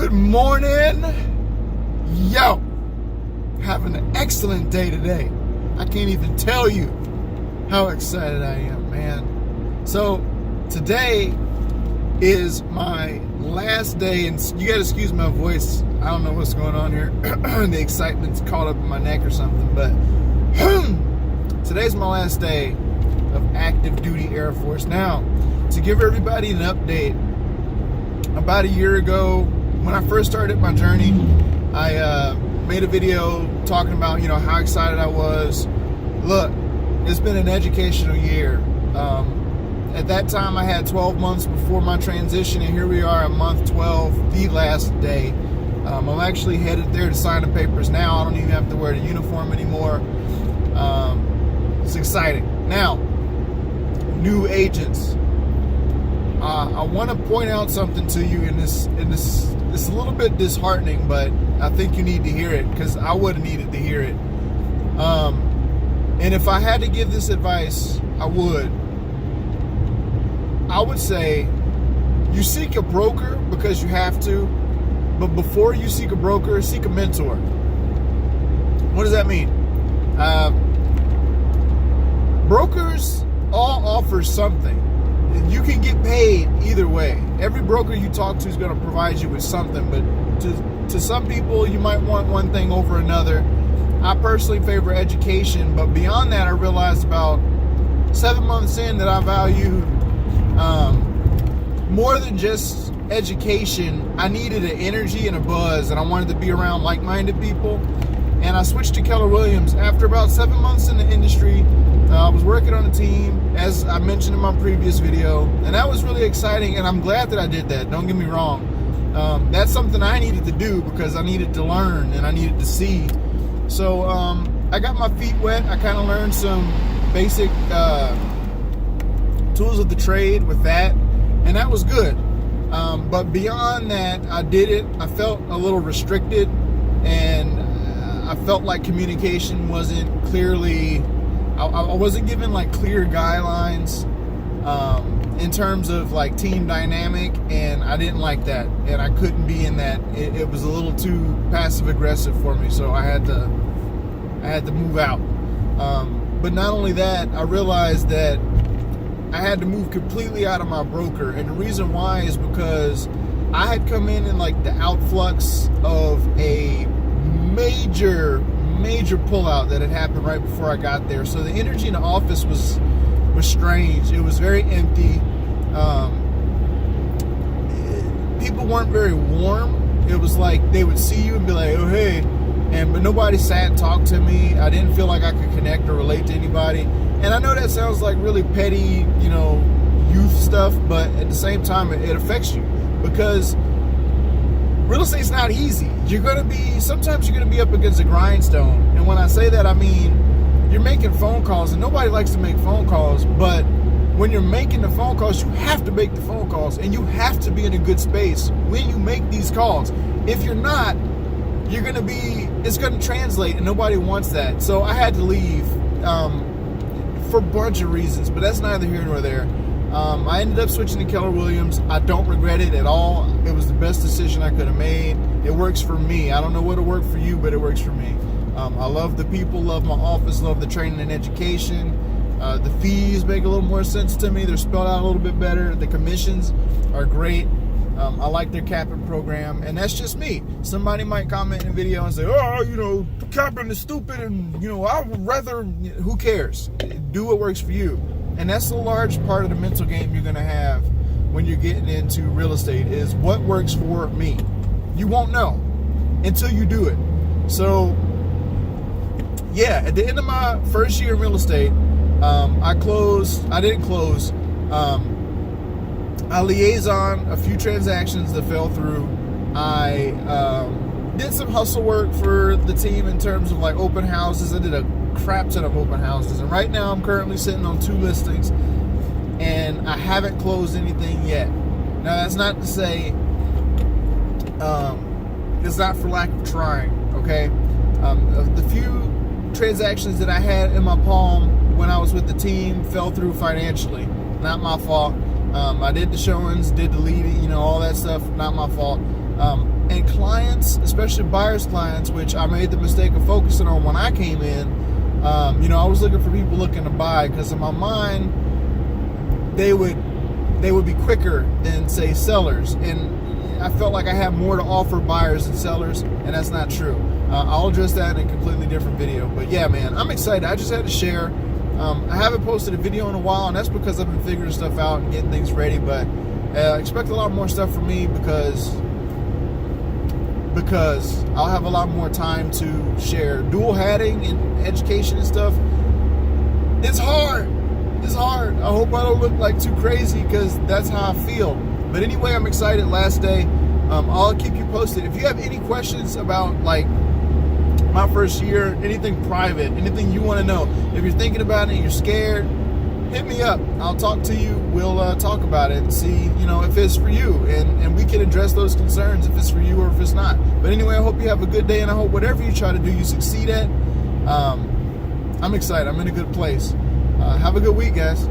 Good morning. Yo, having an excellent day today. I can't even tell you how excited I am, man. So today is my last day, and you gotta excuse my voice. I don't know what's going on here. The excitement's caught up in my neck or something, but today's my last day of active duty Air Force. Now, to give everybody an update, about a year ago, when I first started my journey, I made a video talking about, how excited I was. Look, it's been an educational year. At that time, I had 12 months before my transition, and here we are at month 12, the last day. I'm actually headed there to sign the papers now. I don't even have to wear the uniform anymore. It's exciting. Now, new agents. I want to point out something to you in this. It's a little bit disheartening, but I think you need to hear it because I would have needed to hear it. And if I had to give this advice, I would say you seek a broker because you have to, but before you seek a broker, seek a mentor. What does that mean? Brokers all offer something. You can get paid either way. Every broker you talk to is going to provide you with something, but to some people, you might want one thing over another. I personally favor education, but beyond that, I realized about 7 months in that I value more than just education. I needed an energy and a buzz, and I wanted to be around like-minded people. And I switched to Keller Williams after about 7 months in the industry. I was working on a team, as I mentioned in my previous video, and that was really exciting, and I'm glad that I did that. Don't get me wrong. That's something I needed to do because I needed to learn and I needed to see. So I got my feet wet. I kind of learned some basic tools of the trade with that, and that was good. But beyond that, I did it. I felt a little restricted, and I felt like communication wasn't clearly... I wasn't given like clear guidelines in terms of like team dynamic, and I didn't like that, and I couldn't be in that. It was a little too passive aggressive for me, so I had to move out. But not only that, I realized that I had to move completely out of my broker, and the reason why is because I had come in like the outflux of a major pullout that had happened right before I got there. So the energy in the office was strange. It was very empty. People weren't very warm. It was like they would see you and be like, oh, hey. But nobody sat and talked to me. I didn't feel like I could connect or relate to anybody. And I know that sounds like really petty, youth stuff, but at the same time, it affects you because real estate's not easy. Sometimes you're going to be up against a grindstone. And when I say that, I mean, you're making phone calls, and nobody likes to make phone calls, but when you're making the phone calls, you have to make the phone calls, and you have to be in a good space when you make these calls. If you're not, it's going to translate, and nobody wants that. So I had to leave for a bunch of reasons, but that's neither here nor there. I ended up switching to Keller Williams. I don't regret it at all. It was the best decision I could have made. It works for me. I don't know what will work for you, but it works for me. I love the people, love my office, love the training and education. The fees make a little more sense to me. They're spelled out a little bit better. The commissions are great. I like their capping program, and that's just me. Somebody might comment in a video and say, oh, capping is stupid, and, I would rather, who cares? Do what works for you. And that's a large part of the mental game you're going to have when you're getting into real estate is what works for me. You won't know until you do it. So, yeah, at the end of my first year in real estate, I didn't close. I liaisoned a few transactions that fell through. I did some hustle work for the team in terms of like open houses. I did a crap ton of open houses, and right now I'm currently sitting on 2 listings, and I haven't closed anything yet. Now that's not to say it's not for lack of trying, okay? The few transactions that I had in my palm when I was with the team fell through financially. Not my fault. I did the showings, did the leading, all that stuff, not my fault. And clients, especially buyers clients, which I made the mistake of focusing on when I came in, I was looking for people looking to buy, because in my mind, they would be quicker than, say, sellers. And I felt like I had more to offer buyers than sellers, and that's not true. I'll address that in a completely different video. But yeah, man, I'm excited. I just had to share. I haven't posted a video in a while, and that's because I've been figuring stuff out and getting things ready. But expect a lot more stuff from me, because I'll have a lot more time to share. Dual hatting and education and stuff, it's hard. It's hard. I hope I don't look like too crazy, because that's how I feel. But anyway, I'm excited. Last day. I'll keep you posted. If you have any questions about, like, my first year, anything private, anything you want to know, if you're thinking about it and you're scared, hit me up. I'll talk to you. We'll talk about it and see, if it's for you, and we can address those concerns if it's for you or if it's not. But anyway, I hope you have a good day, and I hope whatever you try to do, you succeed at. I'm excited. I'm in a good place. Have a good week, guys.